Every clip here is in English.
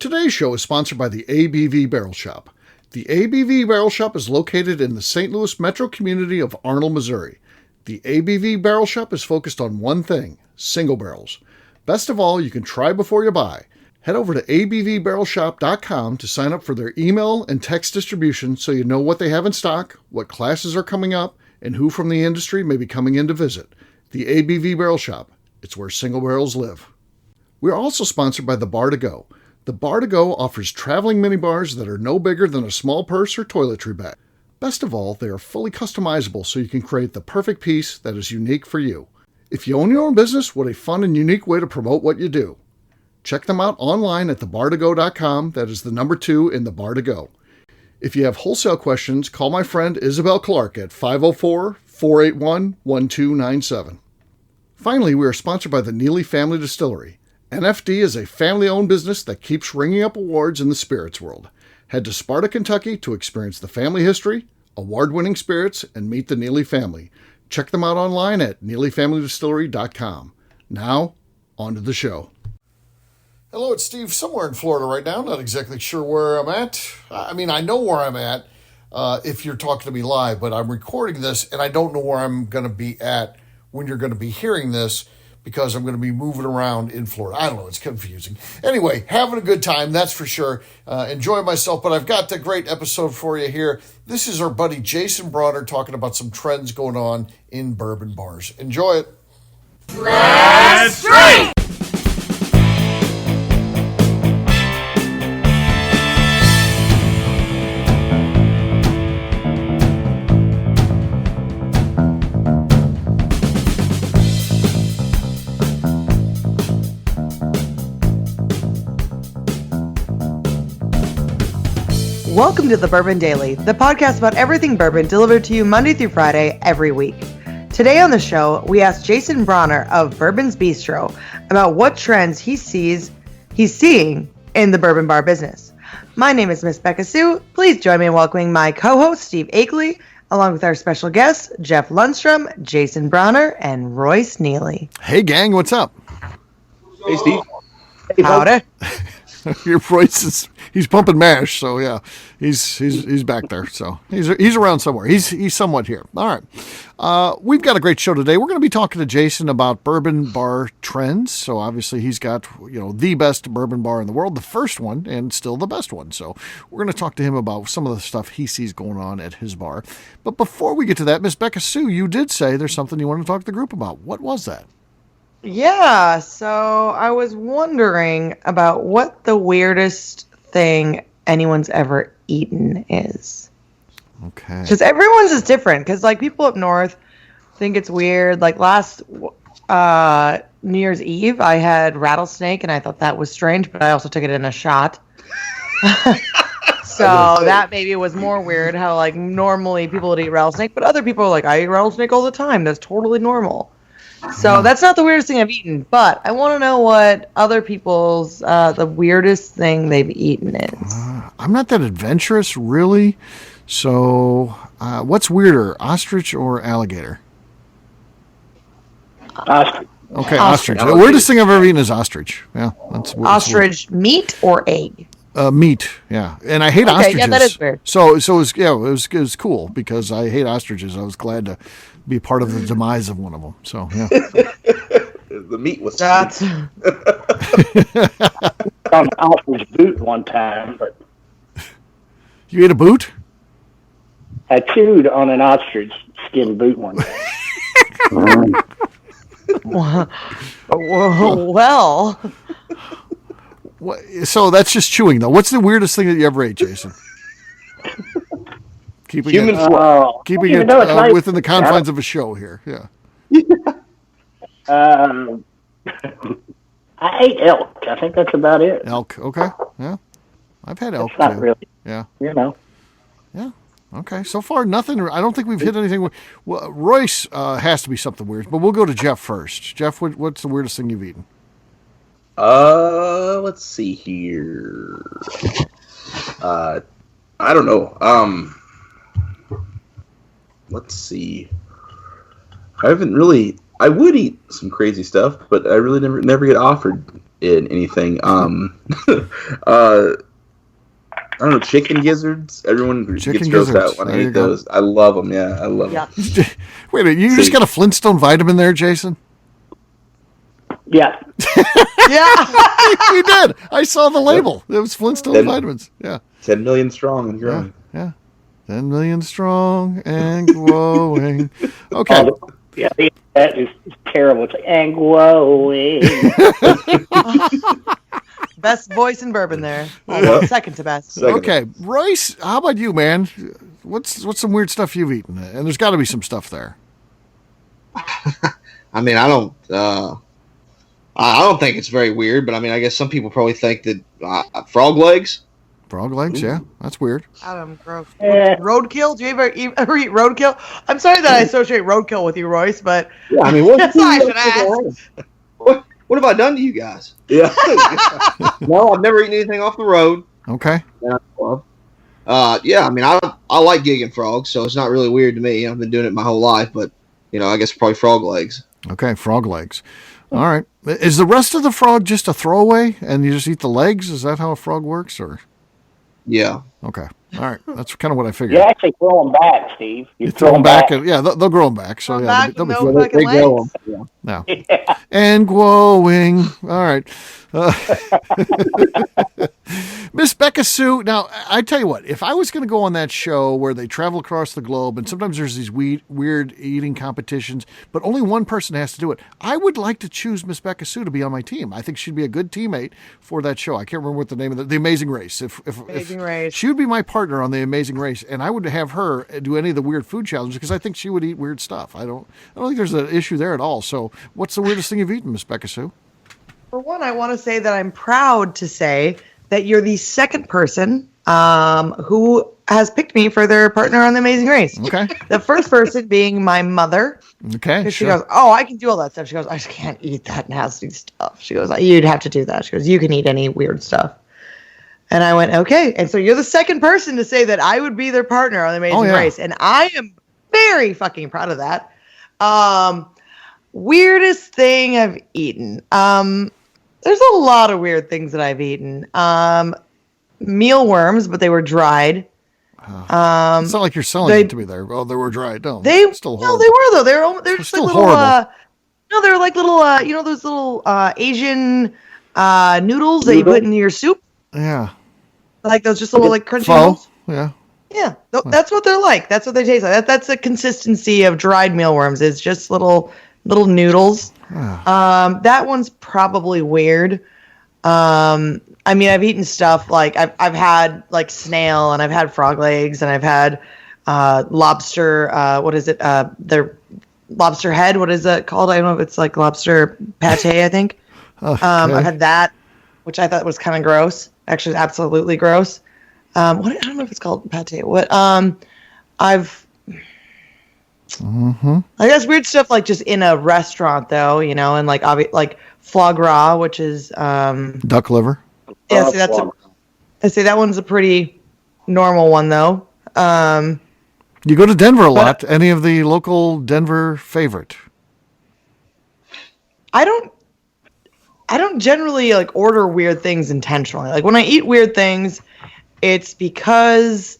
Today's show is sponsored by the ABV Barrel Shop. The ABV Barrel Shop is located in the St. Louis metro community of Arnold, Missouri. The ABV Barrel Shop is focused on one thing, single barrels. Best of all, you can try before you buy. Head over to abvbarrelshop.com to sign up for their email and text distribution so you know what they have in stock, what classes are coming up, and who from the industry may be coming in to visit. The ABV Barrel Shop. It's where single barrels live. We are also sponsored by the Bar to Go. The Bar to Go offers traveling minibars that are no bigger than a small purse or toiletry bag. Best of all, they are fully customizable so you can create the perfect piece that is unique for you. If you own your own business, what a fun and unique way to promote what you do. Check them out online at thebartogo.com. That is the number 2 in the Bar to Go. If you have wholesale questions, call my friend Isabel Clark at 504-481-1297. Finally, we are sponsored by the Neely Family Distillery. NFD is a family-owned business that keeps ringing up awards in the spirits world. Head to Sparta, Kentucky to experience the family history, award-winning spirits, and meet the Neely family. Check them out online at neelyfamilydistillery.com. Now, on to the show. Hello, it's Steve, somewhere in Florida right now. Not exactly sure where I'm at. I mean, I know where I'm at if you're talking to me live, but I'm recording this, and I don't know where I'm going to be at when you're going to be hearing this, because I'm going to be moving around in Florida. I don't know. It's confusing. Anyway, having a good time, that's for sure. Enjoying myself, but I've got a great episode for you here. This is our buddy Jason Brauner talking about some trends going on in bourbon bars. Enjoy it. Let's drink! Welcome to the Bourbon Daily, the podcast about everything bourbon delivered to you Monday through Friday every week. Today on the show, we asked Jason Brauner of Bourbon's Bistro about what trends he's seeing in the bourbon bar business. My name is Miss Becca Sue. Please join me in welcoming my co-host, Steve Akeley, along with our special guests, Jeff Lundstrom, Jason Brauner, and Royce Neely. Hey, gang, what's up? Hey, Steve. Howdy. Your voice he's pumping mash, so yeah, he's back there, so he's around somewhere. He's somewhat here. All right, we've got a great show today. We're going to be talking to Jason about bourbon bar trends. So obviously he's got the best bourbon bar in the world, the first one, and still the best one. So we're going to talk to him about some of the stuff he sees going on at his bar. But before we get to that, Miss Becca Sue, you did say there's something you want to talk to the group about. What was that? Yeah, so I was wondering about what the weirdest thing anyone's ever eaten is. Okay. Because everyone's is different. Because, like, people up north think it's weird. Like, last New Year's Eve, I had rattlesnake, and I thought that was strange, but I also took it in a shot. So that maybe was more weird, how, like, normally people would eat rattlesnake, but other people are like, I eat rattlesnake all the time. That's totally normal. So that's not the weirdest thing I've eaten, but I want to know what other people's, the weirdest thing they've eaten is. I'm not that adventurous, really. So what's weirder, ostrich or alligator? Ostrich. Okay, ostrich. The weirdest thing I've ever eaten is ostrich. Yeah, that's weird. Ostrich meat or egg? Meat, yeah. And I hate ostriches. Yeah, that is weird. So it was cool because I hate ostriches. I was glad to be part of the demise of one of them. So, yeah. The meat was That's on an ostrich boot one time, but You ate a boot? I chewed on an ostrich skin boot one time. well. So that's just chewing, though. What's the weirdest thing that you ever ate, Jason? Keeping it within the confines of a show here. Yeah. I ate elk. I think that's about it. Elk. Okay. Yeah. I've had elk. It's not too. really. Yeah. Yeah. Okay. So far, nothing. I don't think we've hit anything. Well, Royce has to be something weird, but we'll go to Jeff first. Jeff, what's the weirdest thing you've eaten? Let's see here. I don't know. Let's see. I would eat some crazy stuff, but I really never get offered in anything. I don't know, chicken gizzards. Everyone gets grossed out when I eat those. I love them. Yeah, I love them. Wait a minute, you just got a Flintstone vitamin there, Jason? Yeah. Yeah. You did. I saw the label. It was Flintstone vitamins. Yeah. 10 million strong and growing. Yeah. 10 million strong and growing. Okay. Yeah, that is terrible. It's like, and growing. Best voice in bourbon there. Second to best. Okay, Royce, how about you, man? What's some weird stuff you've eaten? And there's got to be some stuff there. I mean, I don't think it's very weird, but I mean, I guess some people probably think that frog legs. Frog legs, yeah, that's weird. Adam, gross. Roadkill? Do you ever eat roadkill? I'm sorry that I associate roadkill with you, Royce, but yeah, I mean, that's all I should ask. What have I done to you guys? Yeah. No, I've never eaten anything off the road. Okay. Yeah, I mean, I like gigging frogs, so it's not really weird to me. I've been doing it my whole life, but I guess probably frog legs. Okay, frog legs. All right. Is the rest of the frog just a throwaway, and you just eat the legs? Is that how a frog works, or? Yeah. Okay. All right. That's kind of what I figured. You actually throw them back, Steve. You throw them back. Yeah, they'll grow them back. So yeah, they'll be no fucking legs. Yeah. And growing. All right. Miss Becca Sue. Now, I tell you what, if I was going to go on that show where they travel across the globe and sometimes there's these weird eating competitions, but only one person has to do it, I would like to choose Miss Becca Sue to be on my team. I think she'd be a good teammate for that show. I can't remember what the name of the Amazing Race. If Race. She would be my partner on the Amazing Race, and I would have her do any of the weird food challenges because I think she would eat weird stuff. I don't think there's an issue there at all. So what's the weirdest thing you've eaten, Miss Becca Sue? For one, I want to say that I'm proud to say that you're the second person who has picked me for their partner on The Amazing Race. Okay. The first person being my mother. Okay. She goes, oh, I can do all that stuff. She goes, I just can't eat that nasty stuff. She goes, you'd have to do that. She goes, you can eat any weird stuff. And I went, okay. And so you're the second person to say that I would be their partner on The Amazing Race. And I am very fucking proud of that. Weirdest thing I've eaten. There's a lot of weird things that I've eaten. Mealworms, but they were dried. It's not like you're selling it to me there. Oh, they were dried. No, they were though. They're just like little. No, they're like little. Those little Asian noodles that you put in your soup. Yeah. Like those, just little like crunchy noodles. Yeah. Yeah, that's what they're like. That's what they taste like. That's the consistency of dried mealworms. It's just little noodles. That one's probably weird. I mean, I've eaten stuff like I've had like snail, and I've had frog legs, and I've had lobster. What is it? Their lobster head. What is it called? I don't know if it's like lobster pate. I think. Okay. I've had that, which I thought was kind of gross. Actually, absolutely gross. I don't know if it's called pate. What? I've. Mm-hmm. I guess weird stuff like just in a restaurant though, and like foie gras, which is duck liver. Yeah, see that one's a pretty normal one though. You go to Denver a lot. Any of the local Denver favorite? I don't generally like order weird things intentionally. Like when I eat weird things, it's because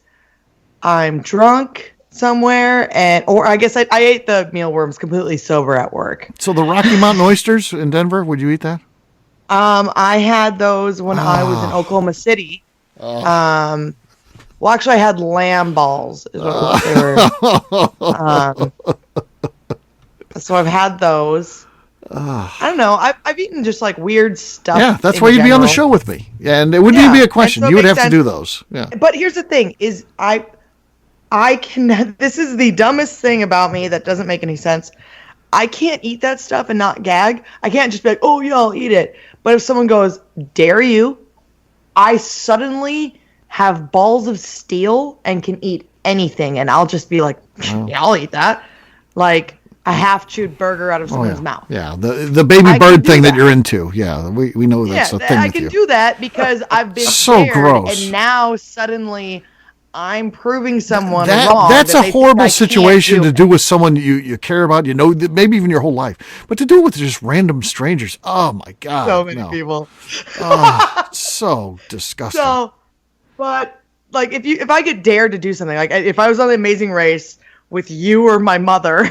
I'm drunk somewhere, or I guess I ate the mealworms completely sober at work. So the Rocky Mountain oysters in Denver, would you eat that? I had those when I was in Oklahoma City. Well, actually, I had lamb balls. Is what they were. So I've had those. I don't know. I've eaten just like weird stuff. Yeah, that's why you'd be on the show with me. And it wouldn't even be a question. So you would have to do those. Yeah. But here's the thing: is I can. This is the dumbest thing about me that doesn't make any sense. I can't eat that stuff and not gag. I can't just be like, oh yeah, I'll eat it. But if someone goes, dare you, I suddenly have balls of steel and can eat anything, and I'll just be like, yeah, I'll eat that. Like a half-chewed burger out of someone's mouth. Yeah, the baby bird thing that you're into. Yeah, we know that's a thing I with can you. do that because I've been so scared, gross. And now suddenly I'm proving someone That's wrong. a horrible situation to do with someone you care about, maybe even your whole life. But to do it with just random strangers, oh my God. So many people. Oh, so disgusting. So, but like if I get dared to do something, like if I was on The Amazing Race with you or my mother,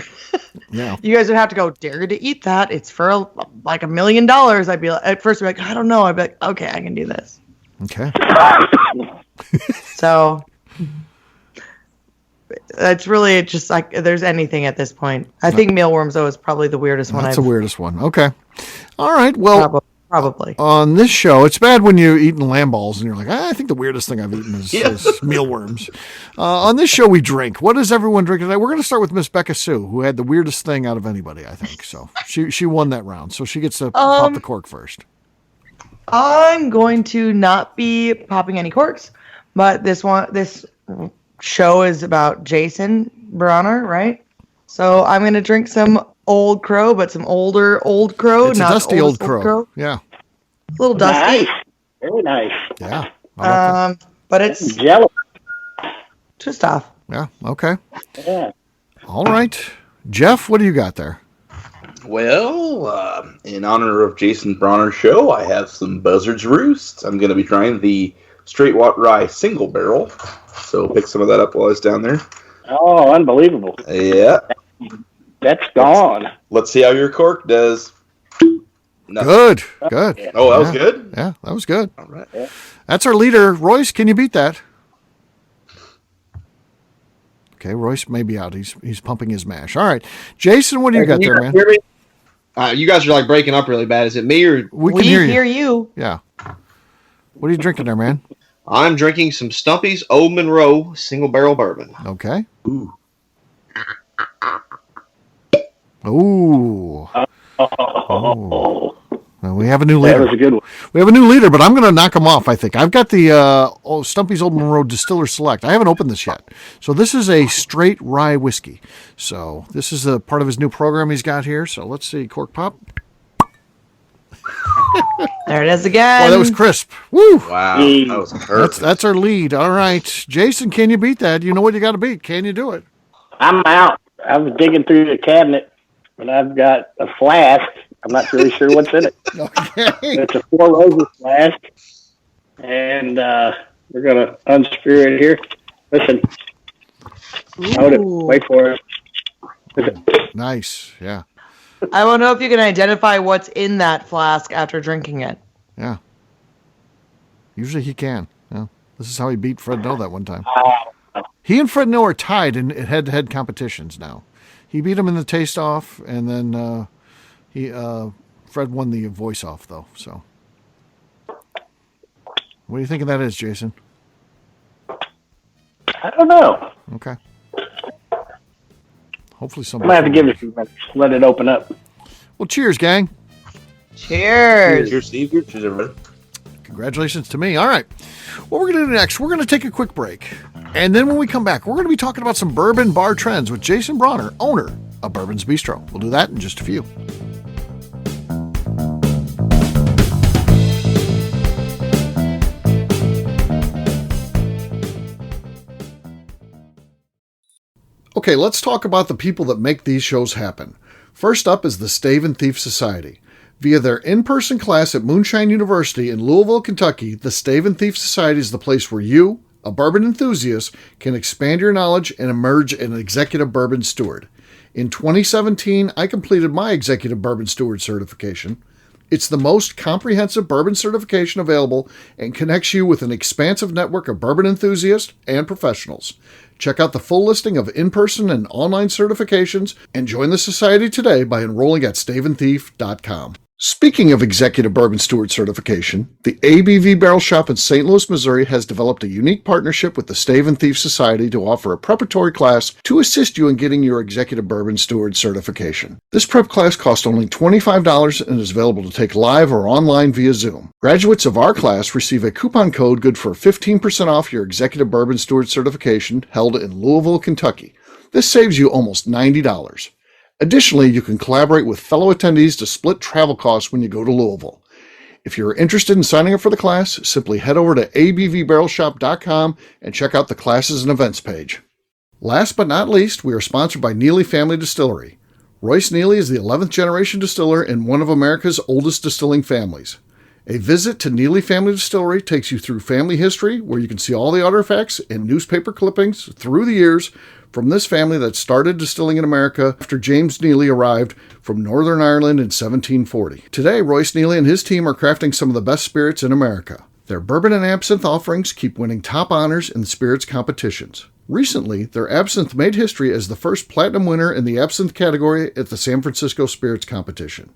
yeah, you guys would have to go, dare to eat that. It's for like $1 million. I'd be like, at first, I'd be like, I don't know. I'd be like, okay, I can do this. Okay. So that's really just like there's anything at this point. I think mealworms though is probably the weirdest one. That's the weirdest one. Okay. All right. Well, probably. On this show, it's bad when you're eating lamb balls and you're like, I think the weirdest thing I've eaten is mealworms. On this show, we drink. What does everyone drink today? We're going to start with Miss Becca Sue, who had the weirdest thing out of anybody, I think. So she won that round. So she gets to pop the cork first. I'm going to not be popping any corks, but this show is about Jason Brauner, right? So I'm going to drink some Old Crow, but some older Old Crow. It's not a dusty Old Crow. Yeah. A little dusty. Nice. Very nice. Yeah. But it's Jealous. just off. Yeah. Okay. Yeah. All right. Jeff, what do you got there? Well, in honor of Jason Brauner's show, I have some Buzzard's Roost. I'm going to be trying the Straight Watt Rye Single Barrel. So pick some of that up while I was down there. Oh, unbelievable. Yeah. That's gone. Let's see how your cork does. Good. Good. Oh, that was good? Yeah, that was good. All right. Yeah. That's our leader. Royce, can you beat that? Okay, Royce may be out. He's pumping his mash. All right. Jason, what do you got there, man? Hear me? You guys are like breaking up really bad. Is it me or We can hear you. Yeah. What are you drinking there, man? I'm drinking some Stumpy's Old Monroe Single Barrel Bourbon. Okay. Ooh. Oh. Well, we have a new leader. That was a good one. We have a new leader, but I'm going to knock him off, I think. I've got the Stumpy's Old Monroe Distiller Select. I haven't opened this yet. So this is a straight rye whiskey. So this is a part of his new program he's got here. So let's see. Cork pop. There it is again. Oh, that was crisp. Woo! Wow. That was perfect. That's our lead. All right. Jason, can you beat that? You know what you got to beat. Can you do it? I'm out. I was digging through the cabinet, and I've got a flask. I'm not really sure what's in it. Okay. It's a Four Roses flask, and we're going to unscrew it here. Listen. Hold it. Wait for it. Listen. Nice. Yeah. I want to know if you can identify what's in that flask after drinking it. Yeah. Usually he can. Yeah. This is how he beat Fred Noe that one time. He and Fred Noe are tied in head-to-head competitions now. He beat him in the taste-off, and then Fred won the voice-off, though. So, what do you think of that is, Jason? I don't know. Okay. Hopefully I'm somebody... going to have to give it a few minutes. Let it open up. Well, cheers, gang. Cheers. Cheers, Steve. Cheers, everybody. Congratulations to me. All right. What we're going to do next, we're going to take a quick break. And then when we come back, we're going to be talking about some bourbon bar trends with Jason Brauner, owner of Bourbon's Bistro. We'll do that in just a few. Okay, let's talk about the people that make these shows happen. First up is the Stave and Thief Society. Via their in-person class at Moonshine University in Louisville, Kentucky, the Stave and Thief Society is the place where you, a bourbon enthusiast, can expand your knowledge and emerge an executive bourbon steward. In 2017, I completed my executive bourbon steward certification. It's the most comprehensive bourbon certification available and connects you with an expansive network of bourbon enthusiasts and professionals. Check out the full listing of in-person and online certifications and join the society today by enrolling at staveandthief.com. Speaking of executive bourbon steward certification, the ABV Barrel Shop in St. Louis, Missouri has developed a unique partnership with the Stave and Thief Society to offer a preparatory class to assist you in getting your executive bourbon steward certification. This prep class costs only $25 and is available to take live or online via Zoom. Graduates of our class receive a coupon code good for 15% off your executive bourbon steward certification held in Louisville, Kentucky. This saves you almost $90. Additionally, you can collaborate with fellow attendees to split travel costs when you go to Louisville. If you're interested in signing up for the class, simply head over to abvbarrelshop.com and check out the classes and events page. Last but not least, we are sponsored by Neely Family Distillery. Royce Neely is the 11th generation distiller in one of America's oldest distilling families. A visit to Neely Family Distillery takes you through family history, where you can see all the artifacts and newspaper clippings through the years from this family that started distilling in America after James Neely arrived from Northern Ireland in 1740. Today, Royce Neely and his team are crafting some of the best spirits in America. Their bourbon and absinthe offerings keep winning top honors in the spirits competitions. Recently, their absinthe made history as the first platinum winner in the absinthe category at the San Francisco Spirits Competition.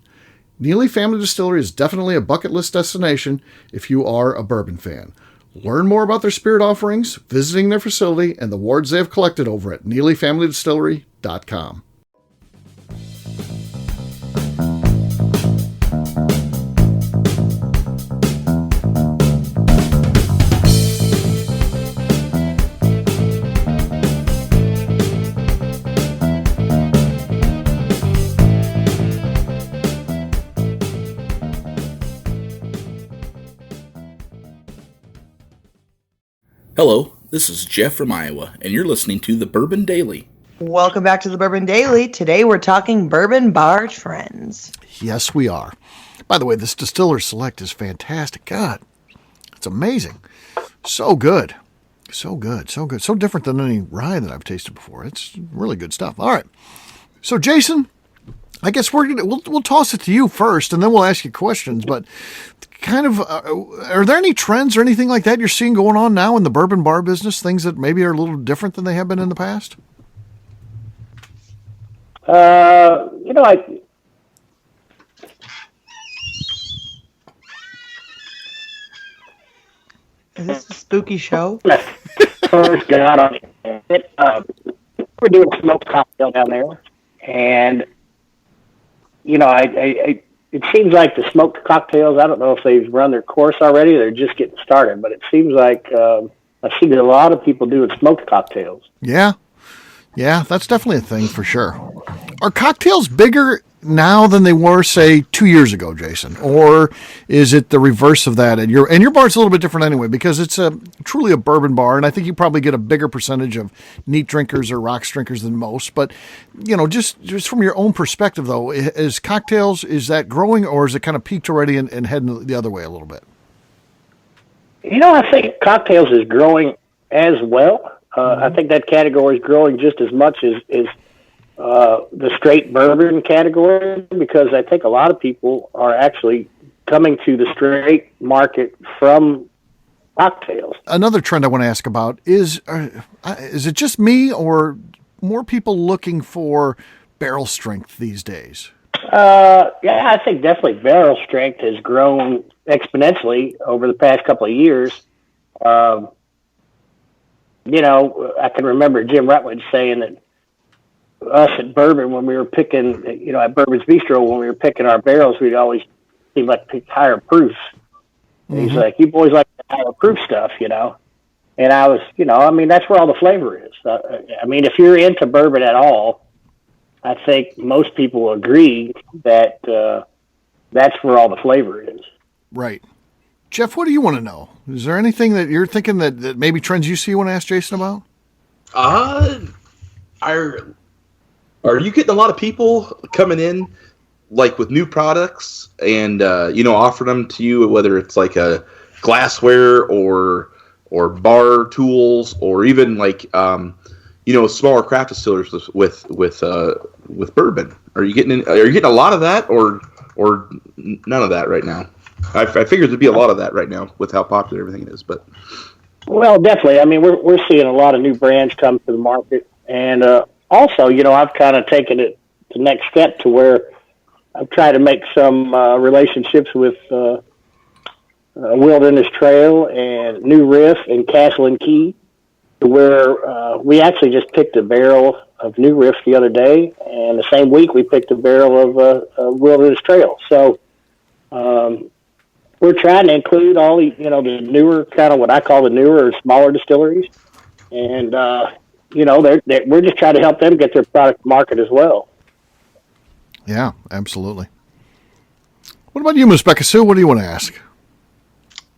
Neely Family Distillery is definitely a bucket list destination if you are a bourbon fan. Learn more about their spirit offerings, visiting their facility, and the awards they have collected over at NeelyFamilyDistillery.com. Hello, this is Jeff from Iowa, and you're listening to the Bourbon Daily. Welcome back to the Bourbon Daily. Today we're talking bourbon bar trends. Yes, we are. By the way, this Distiller Select is fantastic. God, it's amazing. So good. So good. So good. So different than any rye that I've tasted before. It's really good stuff. All right. So, Jason, I guess we'll toss it to you first, and then we'll ask you questions. But kind of, are there any trends or anything like that you're seeing going on now in the bourbon bar business? Things that maybe are a little different than they have been in the past? Is this a spooky show? First got on it. We're doing a smoked cocktail down there, and it seems like the smoked cocktails, I don't know if they've run their course already, they're just getting started, but it seems like I've seen a lot of people doing smoked cocktails. Yeah, that's definitely a thing for sure. Are cocktails bigger now than they were, say, 2 years ago, Jason? Or is it the reverse of that? And your bar's a little bit different anyway, because it's truly a bourbon bar, and I think you probably get a bigger percentage of neat drinkers or rocks drinkers than most. But, just from your own perspective, though, is that growing, or is it kind of peaked already and heading the other way a little bit? I think cocktails is growing as well. I think that category is growing just as much as the straight bourbon category, because I think a lot of people are actually coming to the straight market from cocktails. Another trend I want to ask about is it just me, or more people looking for barrel strength these days? Yeah, I think definitely barrel strength has grown exponentially over the past couple of years. I can remember Jim Rutledge saying that us at Bourbon, when we were picking, at Bourbon's Bistro, when we were picking our barrels, we'd always seem like pick higher proofs. Mm-hmm. He's like, you boys like the higher proof stuff, And I was, that's where all the flavor is. If you're into bourbon at all, I think most people agree that that's where all the flavor is. Right. Jeff, what do you want to know? Is there anything that you're thinking that maybe trends you see you want to ask Jason about? Are you getting a lot of people coming in, like, with new products and, offering them to you, whether it's like a glassware or bar tools, or even like, smaller craft distillers with bourbon? Are you getting a lot of that, or none of that right now? I figured there'd be a lot of that right now with how popular everything is, but. Well, definitely. We're seeing a lot of new brands come to the market, and also, I've kind of taken it to the next step to where I've tried to make some relationships with Wilderness Trail and New Riff and Castle and Key, to where we actually just picked a barrel of New Riff the other day, and the same week we picked a barrel of Wilderness Trail. So we're trying to include all the newer, kind of what I call the newer or smaller distilleries, and we're just trying to help them get their product to market as well. Yeah, absolutely. What about you, Miss Becca Sue? What do you want to ask?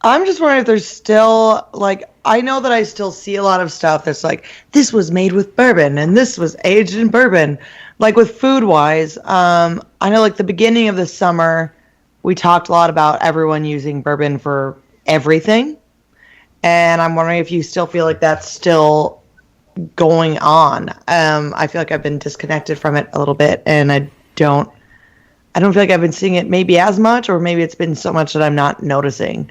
I'm just wondering if there's still, like, I know that I still see a lot of stuff that's like, this was made with bourbon and this was aged in bourbon. Like with food-wise, I know like the beginning of the summer, we talked a lot about everyone using bourbon for everything. And I'm wondering if you still feel like that's still going on. I feel like I've been disconnected from it a little bit, and I don't feel like I've been seeing it maybe as much, or maybe it's been so much that I'm not noticing.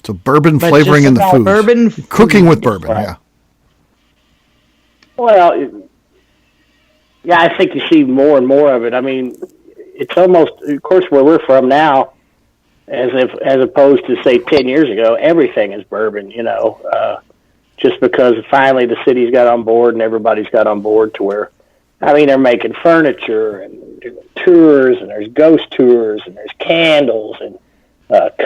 So bourbon But flavoring just in the about food. bourbon Cooking food. with bourbon, yeah. Well, yeah, I think you see more and more of it. I mean, it's almost, of course, where we're from now, as opposed to say 10 years ago, everything is bourbon. Just because finally the city's got on board and everybody's got on board to where, I mean, they're making furniture and doing tours, and there's ghost tours, and there's candles and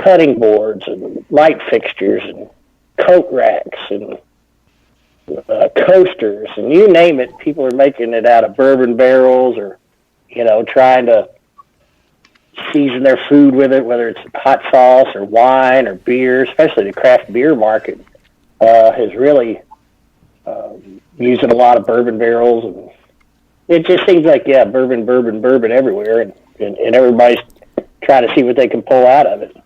cutting boards and light fixtures and coat racks and coasters, and you name it. People are making it out of bourbon barrels, or trying to season their food with it, whether it's hot sauce or wine or beer. Especially the craft beer market is really using a lot of bourbon barrels, and it just seems like bourbon everywhere, and everybody's trying to see what they can pull out of it.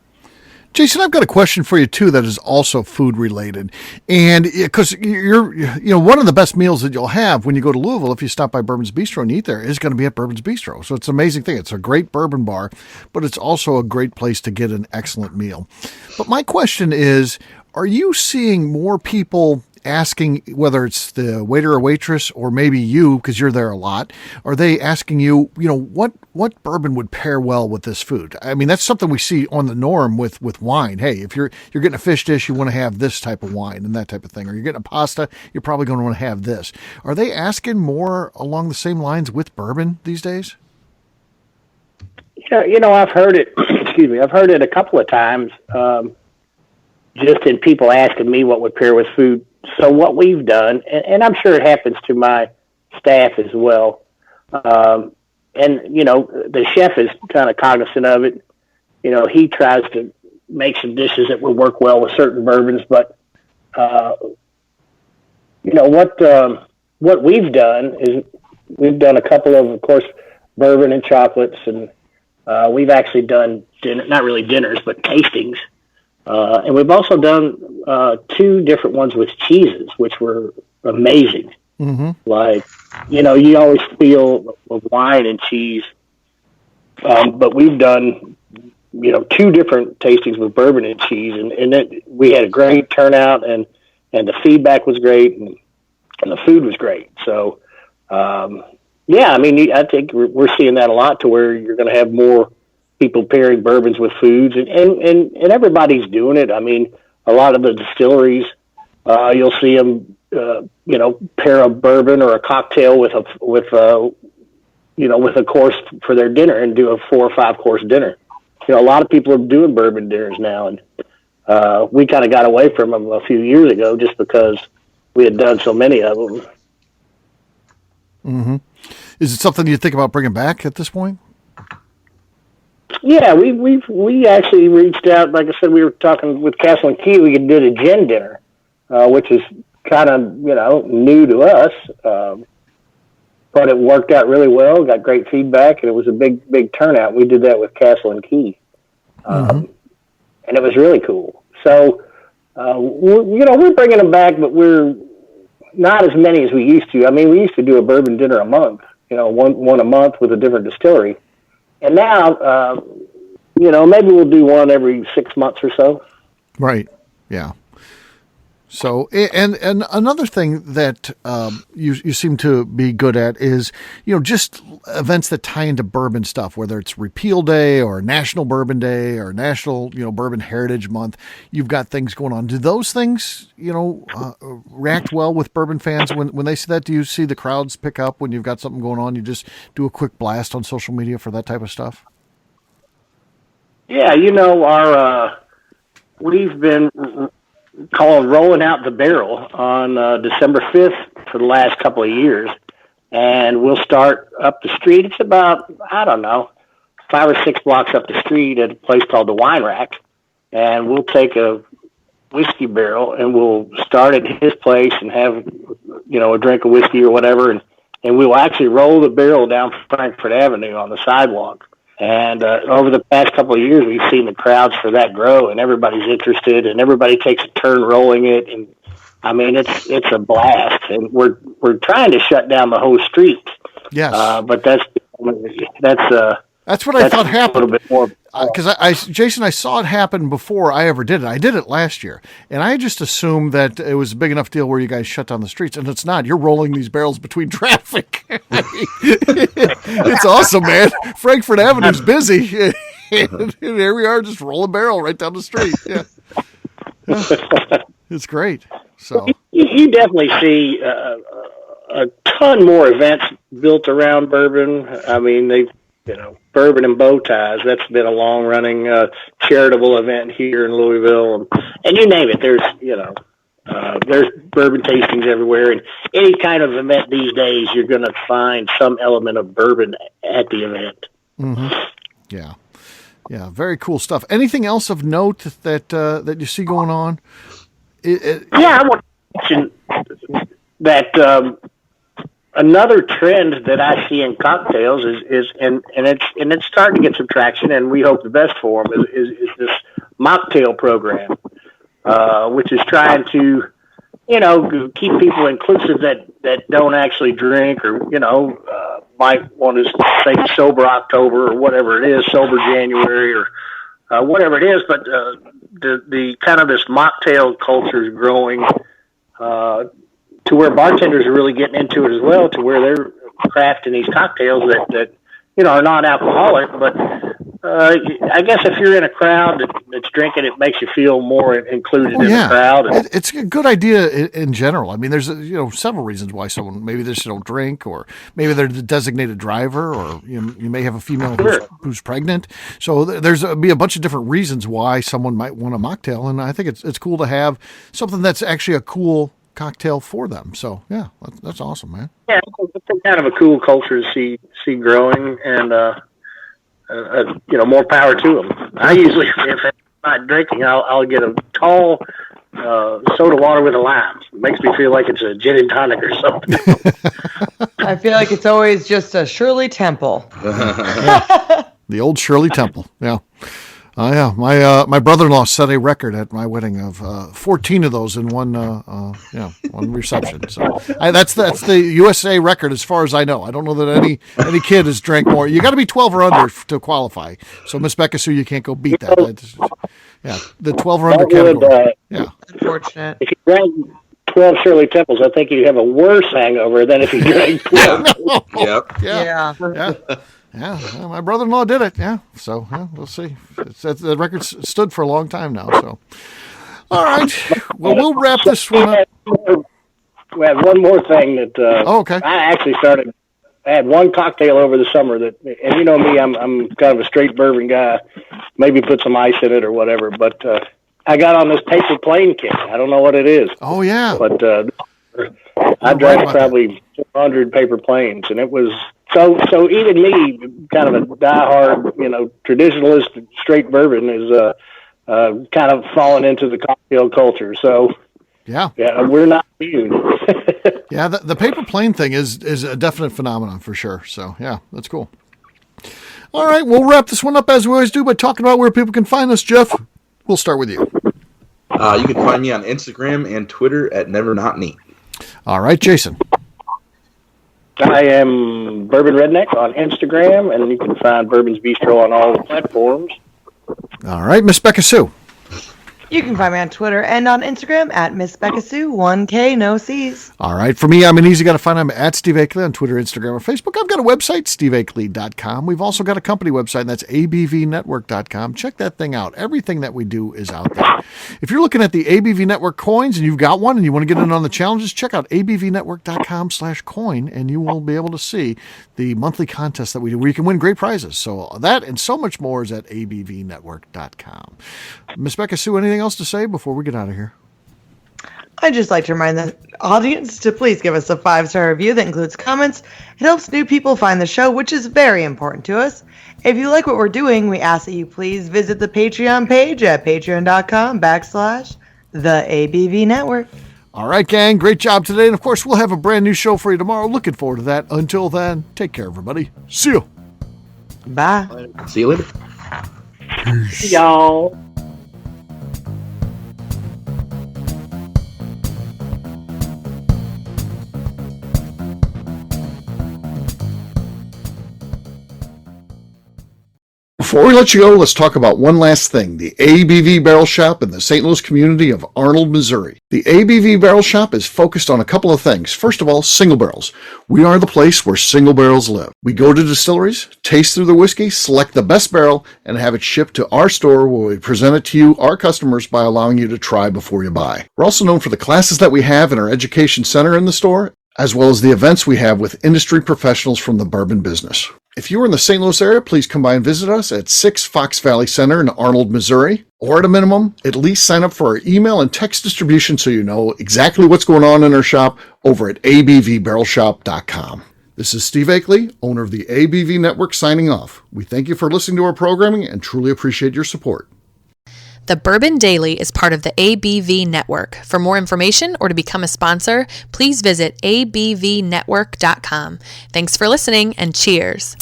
Jason, I've got a question for you too that is also food related, and because you're one of the best meals that you'll have when you go to Louisville, if you stop by Bourbon's Bistro and eat there, is going to be at Bourbon's Bistro. So it's an amazing thing. It's a great bourbon bar, but it's also a great place to get an excellent meal. But my question is, are you seeing more people asking, whether it's the waiter or waitress, or maybe you, because you're there a lot, are they asking you, what bourbon would pair well with this food? I mean, that's something we see on the norm with wine. Hey, if you're getting a fish dish, you want to have this type of wine and that type of thing. Or you're getting a pasta, you're probably going to want to have this. Are they asking more along the same lines with bourbon these days? I've heard it, excuse me, I've heard it a couple of times, just in people asking me what would pair with food. So what we've done, and I'm sure it happens to my staff as well, and, the chef is kind of cognizant of it. He tries to make some dishes that will work well with certain bourbons, but, what we've done is we've done a couple of course, bourbon and chocolates, and we've actually done not really dinners, but tastings. And we've also done 2 different ones with cheeses, which were amazing. Mm-hmm. Like, you always feel with wine and cheese, but we've done, 2 different tastings with bourbon and cheese, and we had a great turnout, and the feedback was great, and the food was great. So, I think we're seeing that a lot, to where you're going to have more people pairing bourbons with foods, and everybody's doing it. I mean, a lot of the distilleries, you'll see them, pair a bourbon or a cocktail with a course for their dinner, and do a 4 or 5 course dinner. A lot of people are doing bourbon dinners now, and we kind of got away from them a few years ago just because we had done so many of them. Mm-hmm. Is it something you think about bringing back at this point? Yeah, we actually reached out. Like I said, we were talking with Castle and Key. We did a gin dinner, which is kind of new to us, but it worked out really well. Got great feedback, and it was a big turnout. We did that with Castle and Key, and it was really cool. So, we're bringing them back, but we're not as many as we used to. I mean, we used to do a bourbon dinner a month, one a month with a different distillery. And now, maybe we'll do one every 6 months or so. Right. Yeah. So, and another thing that you seem to be good at is, just events that tie into bourbon stuff, whether it's Repeal Day or National Bourbon Day or National, Bourbon Heritage Month. You've got things going on. Do those things, react well with bourbon fans when they see that? Do you see the crowds pick up when you've got something going on? You just do a quick blast on social media for that type of stuff? Yeah, we've been called Rolling Out the Barrel on December 5th for the last couple of years. And we'll start up the street. It's about, 5 or 6 blocks up the street at a place called the Wine Rack, and we'll take a whiskey barrel and we'll start at his place and have, a drink of whiskey or whatever, and we'll actually roll the barrel down Frankfort Avenue on the sidewalk. And over the past couple of years, we've seen the crowds for that grow, and everybody's interested, and everybody takes a turn rolling it, and I mean it's a blast. And we're trying to shut down the whole street. Yes, but that's what I thought happened. A little bit more. Because Jason, I saw it happen before I ever did it. I did it last year, and I just assumed that it was a big enough deal where you guys shut down the streets, and it's not. You're rolling these barrels between traffic. It's awesome, man. Frankfort Avenue's busy, and here we are, just roll a barrel right down the street. Yeah. It's great. So you definitely see a ton more events built around bourbon. I mean, Bourbon and Bow Ties, that's been a long-running charitable event here in Louisville. And you name it, there's bourbon tastings everywhere. And any kind of event these days, you're going to find some element of bourbon at the event. Mm-hmm. Yeah. Yeah, very cool stuff. Anything else of note that you see going on? I want to mention that another trend that I see in cocktails is it's starting to get some traction, and we hope the best for them is this mocktail program, which is trying to keep people inclusive that don't actually drink or might want to say sober October or whatever it is, sober January or whatever it is, but the kind of this mocktail culture is growing to where bartenders are really getting into it as well, to where they're crafting these cocktails that are not alcoholic, but I guess if you're in a crowd that's drinking, it makes you feel more included in the crowd. It's a good idea in general. I mean, there's several reasons why someone maybe they just don't drink, or maybe they're the designated driver, or you may have a female who's pregnant. So there's be a bunch of different reasons why someone might want a mocktail, and I think it's cool to have something that's actually a cool cocktail for them. So yeah, that's awesome, man. Yeah, it's kind of a cool culture to see growing, and more power to them. I usually, if I'm not drinking, I'll get a tall soda water with a lime. It makes me feel like it's a gin and tonic or something. I feel like it's always just a Shirley Temple. The old Shirley Temple. Yeah. Yeah, my brother-in-law set a record at my wedding of 14 of those in one reception. So that's the USA record as far as I know. I don't know that any kid has drank more. You got to be 12 or under to qualify. So Miss Becca Sue, you can't go beat that. The 12 or under category. Unfortunate. If you drank 12 Shirley Temples, I think you'd have a worse hangover than if you drank 12. Yep. Yeah. Yeah, my brother-in-law did it. Yeah, so we'll see. The record stood for a long time now. So, all right. Well, we'll wrap this one up. We have one more thing that. Okay. I actually started. I had one cocktail over the summer that, and you know me, I'm kind of a straight bourbon guy. Maybe put some ice in it or whatever. But I got on this paper plane kick. I don't know what it is. Oh yeah. But I drank probably 200 paper planes, and it was. So even me, kind of a diehard, traditionalist straight bourbon, is kind of fallen into the cocktail culture. So yeah, we're not immune. Yeah, the paper plane thing is a definite phenomenon for sure. So yeah, that's cool. All right, we'll wrap this one up as we always do by talking about where people can find us. Jeff, we'll start with you. You can find me on Instagram and Twitter at Never Not Neat. All right, Jason. I am Bourbon Redneck on Instagram, and you can find Bourbon's Bistro on all the platforms. All right, Miss Becca Sue. You can find me on Twitter and on Instagram at Miss Becca Sue, 1K, no C's. All right. For me, I'm an easy guy to find. I'm at Steve Akeley on Twitter, Instagram, or Facebook. I've got a website, steveakeley.com. We've also got a company website, and that's abvnetwork.com. Check that thing out. Everything that we do is out there. If you're looking at the ABV Network coins and you've got one and you want to get in on the challenges, check out abvnetwork.com/coin, and you will be able to see the monthly contest that we do where you can win great prizes. So that and so much more is at abvnetwork.com. Miss Becca Sue, anything else to say before we get out of here? I'd just like to remind the audience to please give us a 5-star review that includes comments. It helps new people find the show, which is very important to us. If you like what we're doing, we ask that you please visit the Patreon page at patreon.com/the ABV Network. All right, gang, great job today. And of course, we'll have a brand new show for you tomorrow. Looking forward to that. Until then, take care, everybody. See you. Bye. See you later. Y'all. Before we let you go, let's talk about one last thing, the ABV Barrel Shop in the St. Louis community of Arnold, Missouri. The ABV Barrel Shop is focused on a couple of things. First of all, single barrels. We are the place where single barrels live. We go to distilleries, taste through the whiskey, select the best barrel, and have it shipped to our store where we present it to you, our customers, by allowing you to try before you buy. We're also known for the classes that we have in our education center in the store, as well as the events we have with industry professionals from the bourbon business. If you are in the St. Louis area, please come by and visit us at 6 Fox Valley Center in Arnold, Missouri. Or at a minimum, at least sign up for our email and text distribution so you know exactly what's going on in our shop over at abvbarrelshop.com. This is Steve Akeley, owner of the ABV Network, signing off. We thank you for listening to our programming and truly appreciate your support. The Bourbon Daily is part of the ABV Network. For more information or to become a sponsor, please visit abvnetwork.com. Thanks for listening and cheers.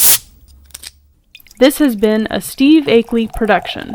This has been a Steve Akeley production.